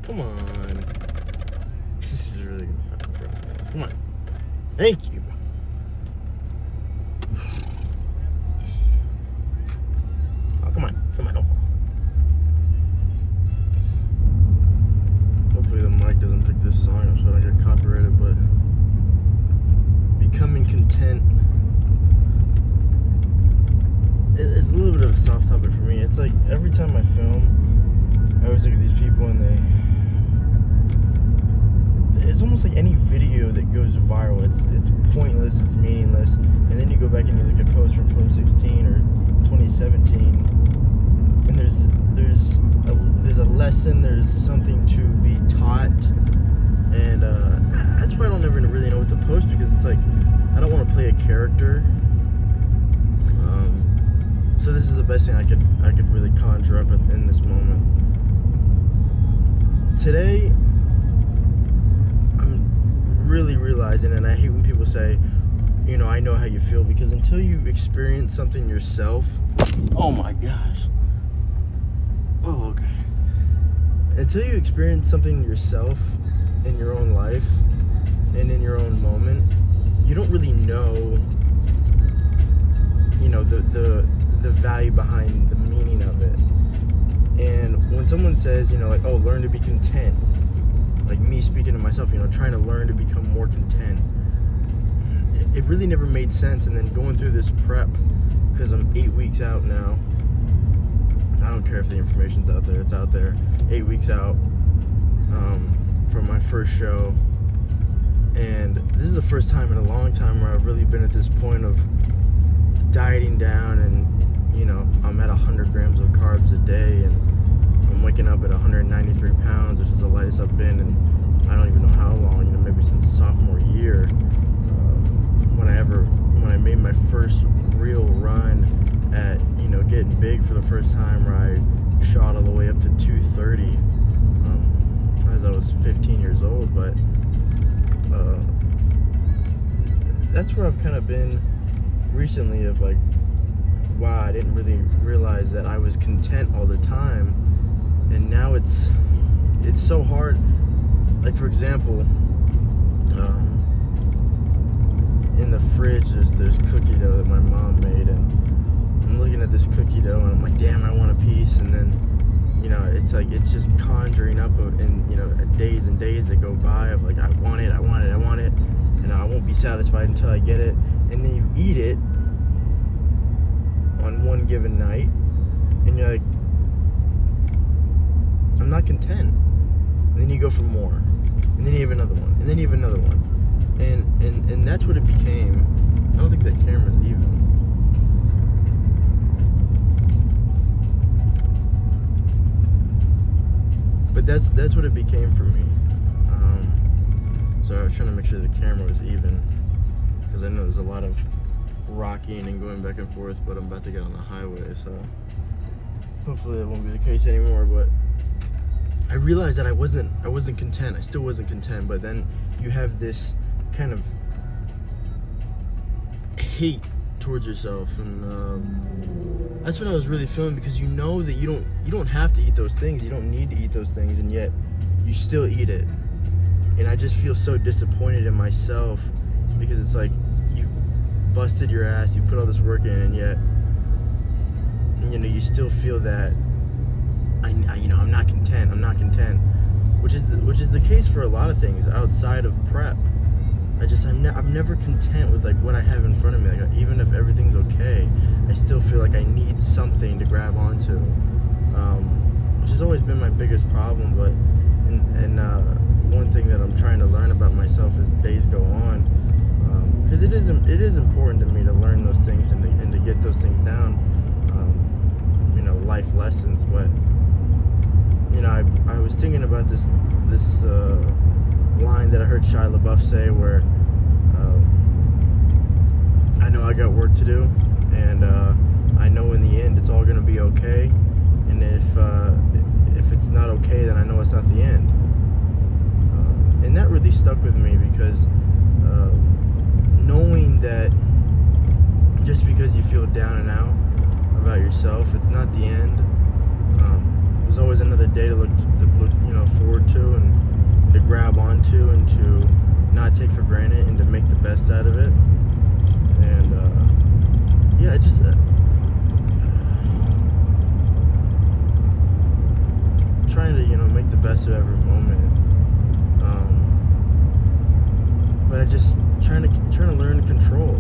Come on. This is really gonna fucking drive me nuts. Come on. Thank you. Oh, come on. Come on, don't fall. Hopefully the mic doesn't pick this song up so I don't get copyrighted, but becoming content, it's a little bit of a soft topic for me. It's like every time I film, I always look at these people and it's almost like any video that goes viral, it's pointless, it's meaningless, and then you go back and you look at posts from 2016 or 2017, and there's a lesson, there's something to be taught, and that's why I don't ever really know what to post, because it's like I don't want to play a character. So this is the best thing I could really conjure up in this moment. Today, I'm really realizing, and I hate when people say, you know, I know how you feel, because until you experience something yourself, oh my gosh. Oh, okay. Until you experience something yourself in your own life and in your own moment, you don't really know, you know, the value behind the meaning of it. And when someone says, you know, like, oh, learn to be content, like me speaking to myself, you know, trying to learn to become more content, it really never made sense. And then going through this prep, because I'm 8 weeks out now, I don't care if the information's out there, it's out there, 8 weeks out from my first show. And this is the first time in a long time where I've really been at this point of dieting down, and you know, I'm at 100 grams of carbs a day, and I'm waking up at 193 pounds, which is the lightest I've been in I don't even know how long, you know, maybe since sophomore year, when I made my first real run at, you know, getting big for the first time, where I shot all the way up to 230 as I was 15 years old. But that's where I've kind of been recently, of like, wow, I didn't really realize that I was content all the time, and now it's so hard. Like, for example, in the fridge there's cookie dough that my mom made, and I'm looking at this cookie dough and I'm like, damn, I want a piece. And then, you know, it's like, it's just conjuring up, and you know, days and days that go by of like, I want it, and I won't be satisfied until I get it. And then you eat it on one given night, and you're like, I'm not content. And then you go for more, and then you have another one, and then you have another one, and that's what it became. I don't think that camera's even. But that's what it became for me. So I was trying to make sure the camera was even, because I know there's a lot of rocking and going back and forth, but I'm about to get on the highway, so hopefully that won't be the case anymore. But I realized that I wasn't content. I still wasn't content. But then you have this kind of hate towards yourself, and that's what I was really feeling, because you know that you don't have to eat those things, you don't need to eat those things, and yet you still eat it. And I just feel so disappointed in myself, because it's like, you busted your ass, you put all this work in, and yet, you know, you still feel that you know, I'm not content, which is the case for a lot of things outside of prep. I'm never content with like what I have in front of me. Like, even if everything's okay, I still feel like I need something to grab onto, which has always been my biggest problem. But one thing that I'm trying to learn about myself as days go on, because it is important to me to learn those things and to get those things down, you know, life lessons. But you know, I was thinking about this line that I heard Shia LaBeouf say, where I know I got work to do, and I know in the end it's all gonna be okay, and if it's not okay, then I know it's not the end. And that really stuck with me, because knowing that just because you feel down and out about yourself, it's not the end. There's always another day to look forward to and to grab onto and to not take for granted and to make the best out of it. And just trying to make the best of every moment. But I just trying to learn to control.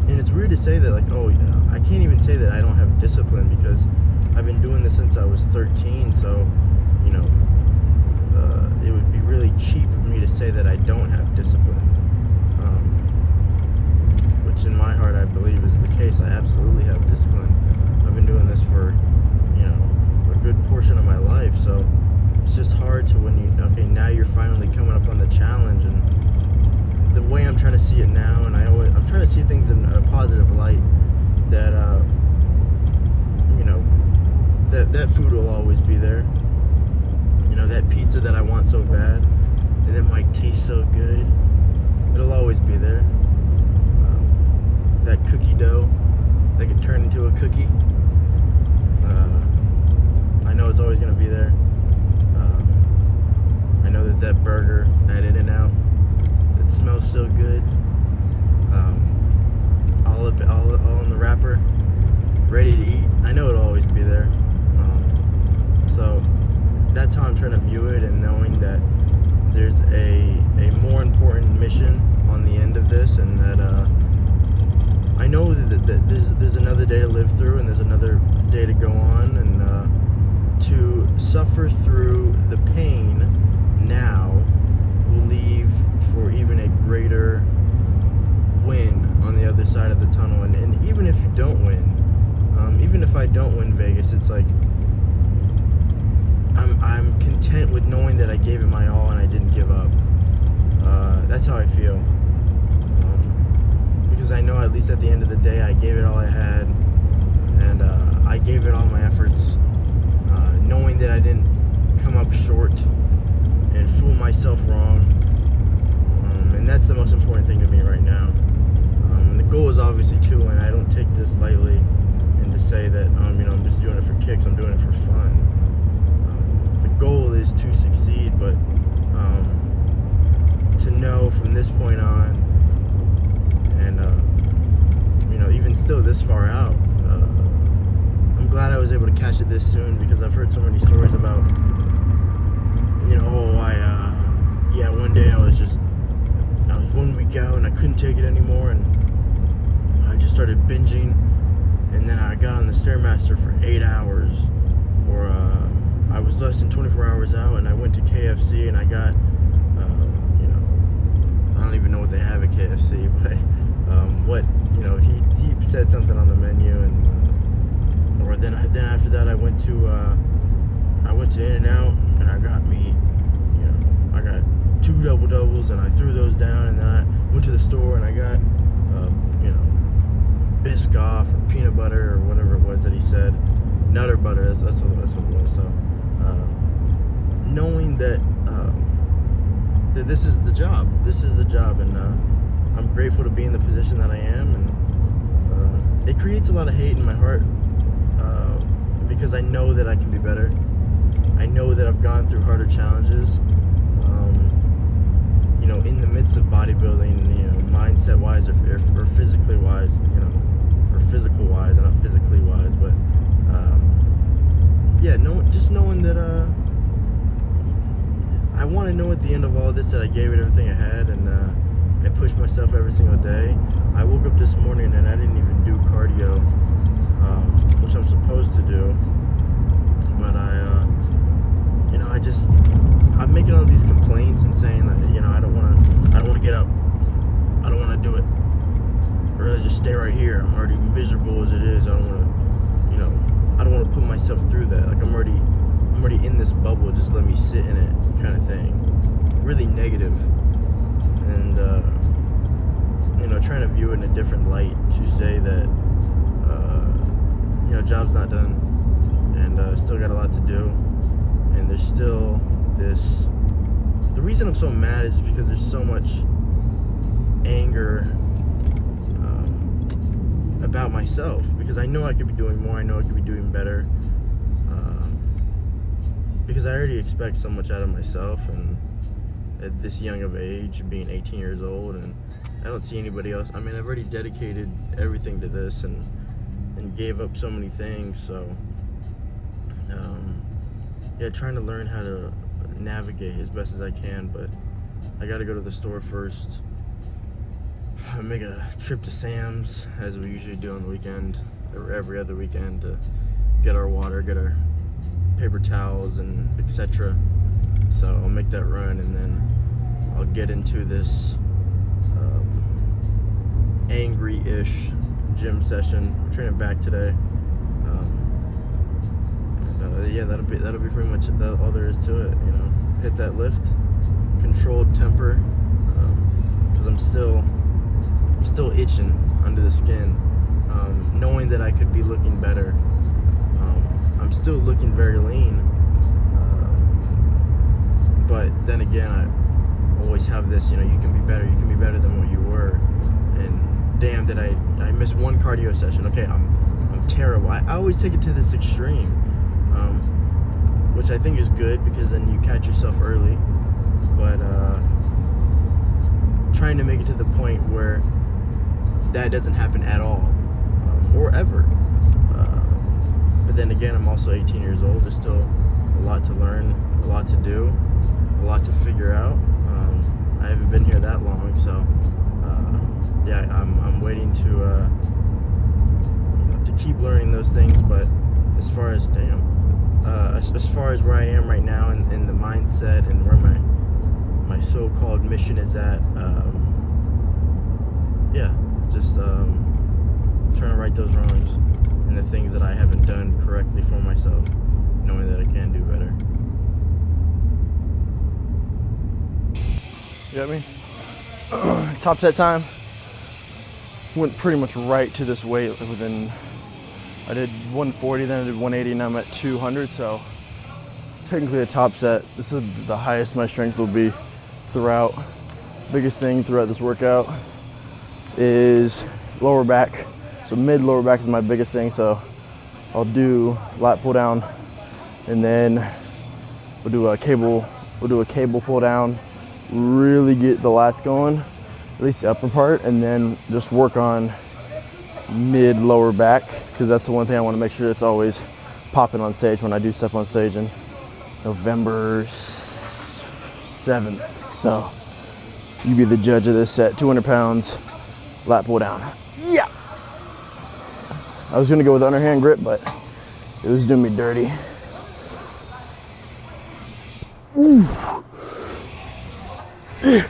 And it's weird to say that, like, oh yeah, I can't even say that I don't have discipline, because I've been doing this since I was 13. So it would be really cheap of me to say that I don't have discipline, which in my heart I believe is the case. I absolutely have discipline. I've been doing this for a good portion of my life. So it's just hard to, when now you're finally coming up on the challenge, and the way I'm trying to see it now, and I'm trying to see things in a positive light, that that food will always be there. That pizza that I want so bad, and it might taste so good, it'll always be there. That cookie dough that could turn into a cookie, I know it's always going to be there. I know that burger at In-N-Out, it smells so good, all in the wrapper, ready to eat. I know it'll always be there. So that's how I'm trying to view it, and knowing that there's a more important mission on the end of this, and that I know that there's another day to live through, and there's another day to go on, and to suffer through the pain now will leave for even a greater win on the other side of the tunnel. And even if you don't win, even if I don't win Vegas, it's like I'm content with knowing that I gave it my all and I didn't give up. That's how I feel, because I know at least at the end of the day I gave it all I had, and I gave it all my efforts, knowing that I didn't come up short and fool myself wrong. And that's the most important thing to me right now. The goal is obviously to win. I don't take this lightly, and to say that I'm just doing it for kicks. I'm doing it for fun. The goal is to succeed, but to know from this point on, and even still this far out, I'm glad I was able to catch it this soon, because I've heard so many stories about one day I was 1 week out and I couldn't take it anymore, and I just started binging, and then I got on the Stairmaster for 8 hours, or I was less than 24 hours out and I went to KFC and I got I don't even know what they have at KFC, but he said something on the menu, and then after that I went to In-N-Out, and I got I got 2 double doubles, and I threw those down, and then I went to the store and I got Biscoff or peanut butter or whatever it was that he said, Nutter butter. That's what it was. So knowing that that this is the job, and I'm grateful to be in the position that I am, and it creates a lot of hate in my heart, because I know that I can be better. I know that I've gone through harder challenges, in the midst of bodybuilding, mindset wise or physically wise, or physical wise, and not physically wise, but just knowing that I want to know at the end of all this that I gave it everything I had, and I pushed myself every single day. I woke up this morning and I didn't even do cardio, which I'm supposed to do, but I'm making all these complaints and saying that I don't want to get up, I don't want to do it, I'd rather just stay right here. I'm already miserable as it is. I don't want to put myself through that. Like, I'm already in this bubble, just let me sit in it, kind of thing. Really negative, and trying to view it in a different light, to say that job's not done, and still got a lot to do, and there's still this. The reason I'm so mad is because there's so much anger about myself, because I know I could be doing more. I know I could be doing better, because I already expect so much out of myself, and at this young of age, being 18 years old, and I don't see anybody else. I mean, I've already dedicated everything to this and gave up so many things. So yeah, trying to learn how to navigate as best as I can, but I got to go to the store first. I make a trip to Sam's, as we usually do on the weekend, or every other weekend, to get our water, get our paper towels, and etc. So I'll make that run, and then I'll get into this angry-ish gym session. I'm training back today. Yeah, that'll be pretty much all there is to it. You know, hit that lift, controlled temper, because I'm still itching under the skin, knowing that I could be looking better. I'm still looking very lean, but then again, I always have this, you know, you can be better than what you were. And damn, did I miss one cardio session. Okay, I'm terrible. I always take it to this extreme, which I think is good, because then you catch yourself early. But trying to make it to the point where that doesn't happen at all, or ever. But then again, I'm also 18 years old. There's still a lot to learn, a lot to do, a lot to figure out. I haven't been here that long, so yeah, I'm waiting to keep learning those things. But as far as as far as where I am right now, and the mindset, and where my so-called mission is at, yeah, just trying to right those wrongs and the things that I haven't done correctly for myself, knowing that I can do better. You got me? Top set time went pretty much right to this weight within, I did 140, then I did 180, now I'm at 200, so technically a top set. This is the highest my strength will be throughout. Biggest thing throughout this workout is lower back. So mid lower back is my biggest thing, so I'll do lat pull down, and then we'll do a cable pull down, really get the lats going, at least the upper part, and then just work on mid lower back, because that's the one thing I want to make sure it's always popping on stage when I do step on stage in November 7th. So you be the judge of this set. 200 pounds, lat pull down. Yeah. I was gonna go with underhand grip, but it was doing me dirty. Oof. Yeah.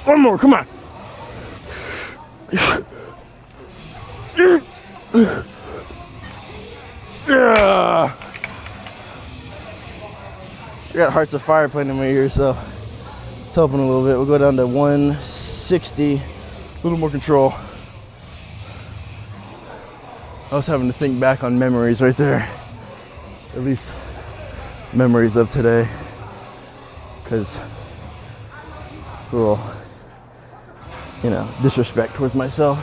One more, come on. Yeah. I got Hearts of Fire playing in my ear, so it's helping a little bit. We'll go down to 160, a little more control. I was having to think back on memories right there, at least memories of today, because little, you know, disrespect towards myself.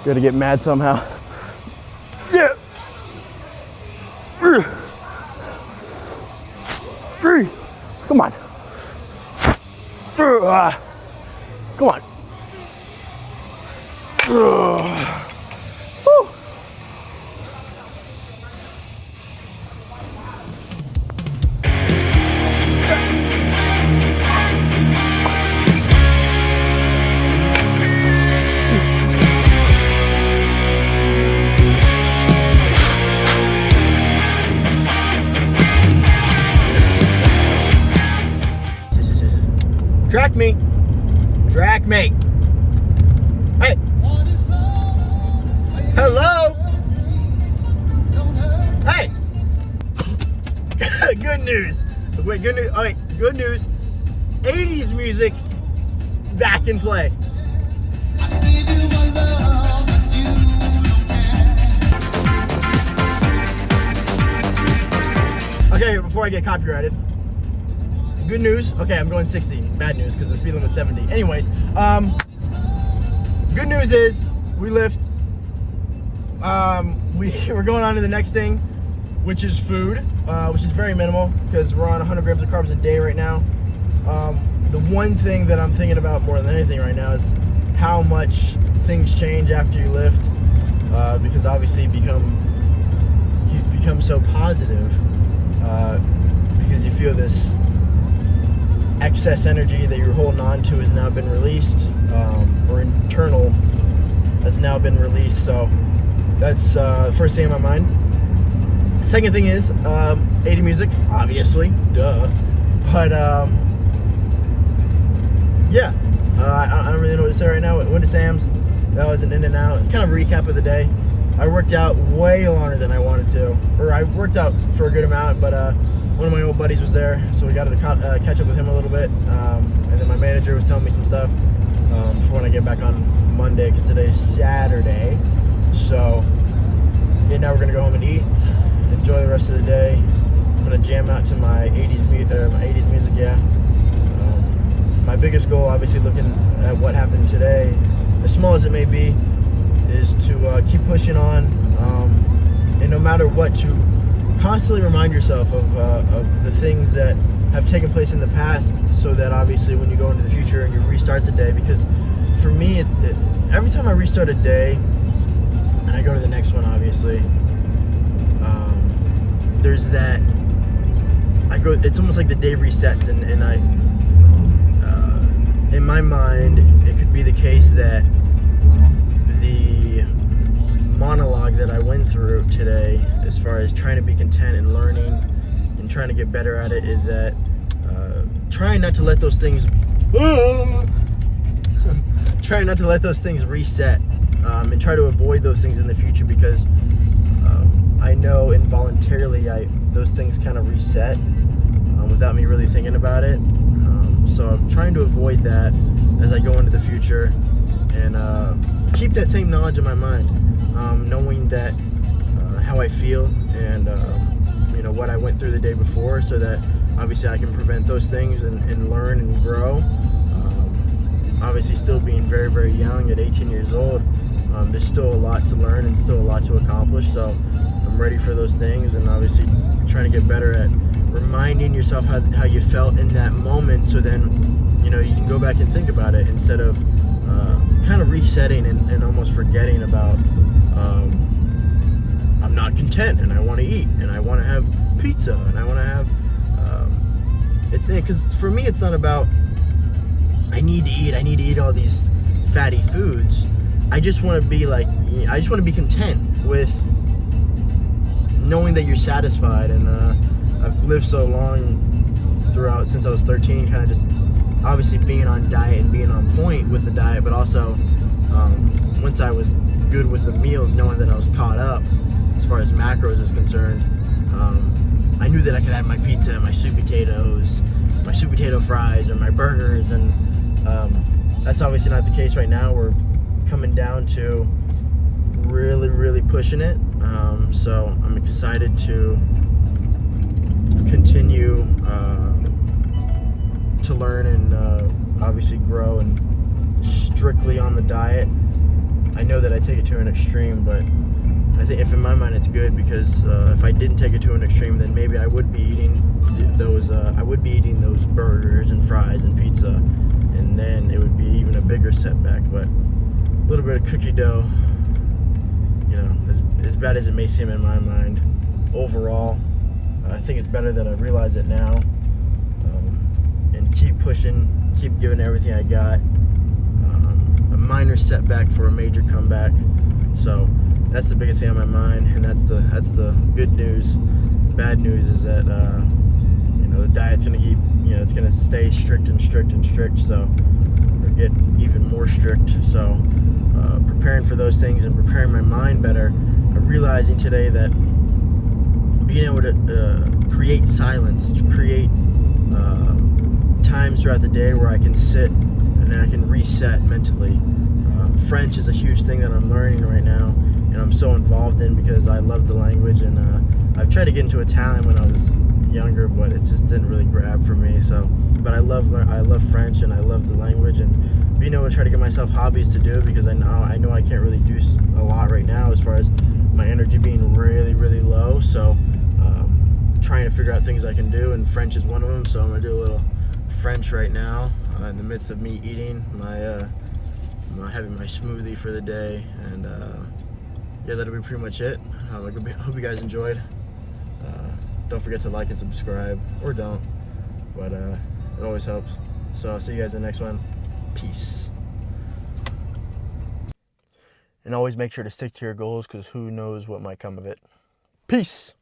Gotta get mad somehow. Yeah. Come on. Come on. Woo. Track me. Track me. Hey. Hello. Hey. Good news. Wait, good news. All right, good news. 80s music back in play. Okay, before I get copyrighted. Good news. Okay, I'm going 60. Bad news because the speed limit's 70. Anyways, good news is we lift. We're going on to the next thing, which is food, which is very minimal because we're on 100 grams of carbs a day right now. The one thing that I'm thinking about more than anything right now is how much things change after you lift, because obviously you become so positive because you feel this excess energy that you're holding on to has now been released, or internal has now been released. So that's the first thing in my mind. Second thing is 80 music, obviously, duh. But yeah, I don't really know what to say right now. Went to Sam's. That was an in and out. Kind of a recap of the day. I worked out way longer than I wanted to, or I worked out for a good amount, but one of my old buddies was there, so we got to catch up with him a little bit. And then my manager was telling me some stuff for when I get back on Monday, because today's Saturday. So yeah, now we're gonna go home and eat, enjoy the rest of the day. I'm gonna jam out to my 80s music. Yeah. My biggest goal, obviously, looking at what happened today, as small as it may be, is to keep pushing on, and no matter what, to constantly remind yourself of the things that have taken place in the past, so that obviously when you go into the future and you restart the day, because for me, every time I restart a day and I go to the next one, obviously, there's that, it's almost like the day resets, and I, in my mind, it could be the case that the monologue that I went through today, as far as trying to be content and learning and trying to get better at it, is that trying not to let those things trying not to let those things reset, and try to avoid those things in the future, because I know involuntarily those things kind of reset without me really thinking about it. So I'm trying to avoid that as I go into the future, and keep that same knowledge in my mind, knowing that how I feel and what I went through the day before, so that obviously I can prevent those things and learn and grow. Obviously, still being very, very young at 18 years old, there's still a lot to learn and still a lot to accomplish. So I'm ready for those things, and obviously trying to get better at reminding yourself how you felt in that moment, so then you can go back and think about it, instead of kind of resetting and almost forgetting about I'm not content and I want to eat and I want to have pizza and I want to have it's because for me it's not about I need to eat all these fatty foods. I just want to be content with knowing that you're satisfied. And I've lived so long throughout, since I was 13, kind of just obviously being on diet and being on point with the diet, but also once I was good with the meals, knowing that I was caught up as far as macros is concerned, I knew that I could have my pizza, my sweet potatoes, my sweet potato fries, or my burgers, and that's obviously not the case right now. We're coming down to really, really pushing it, so I'm excited to continue to learn and obviously grow, and strictly on the diet. I know that I take it to an extreme, but I think if in my mind it's good, because if I didn't take it to an extreme, then maybe I would be eating those burgers and fries and pizza, and then it would be even a bigger setback. But a little bit of cookie dough, as bad as it may seem in my mind, overall, I think it's better that I realize it now, and keep pushing, keep giving everything I got. A minor setback for a major comeback. So that's the biggest thing on my mind, and that's the good news. Bad news is that the diet's gonna keep, it's gonna stay strict and strict and strict. So, or get even more strict. So preparing for those things and preparing my mind better. Realizing today that being able to create silence, to create times throughout the day where I can sit and I can reset mentally. French is a huge thing that I'm learning right now, and I'm so involved in, because I love the language, and I've tried to get into Italian when I was younger, but it just didn't really grab for me. So, but I love French, and I love the language, and being able to try to get myself hobbies to do, because I know I can't really do a lot right now as far as my energy being really, really low. So trying to figure out things I can do, and French is one of them. So I'm gonna do a little French right now in the midst of me eating my having my smoothie for the day. And yeah, that'll be pretty much it. I hope you guys enjoyed. Don't forget to like and subscribe, or don't, but it always helps. So I'll see you guys in the next one. Peace. And always make sure to stick to your goals, because who knows what might come of it. Peace.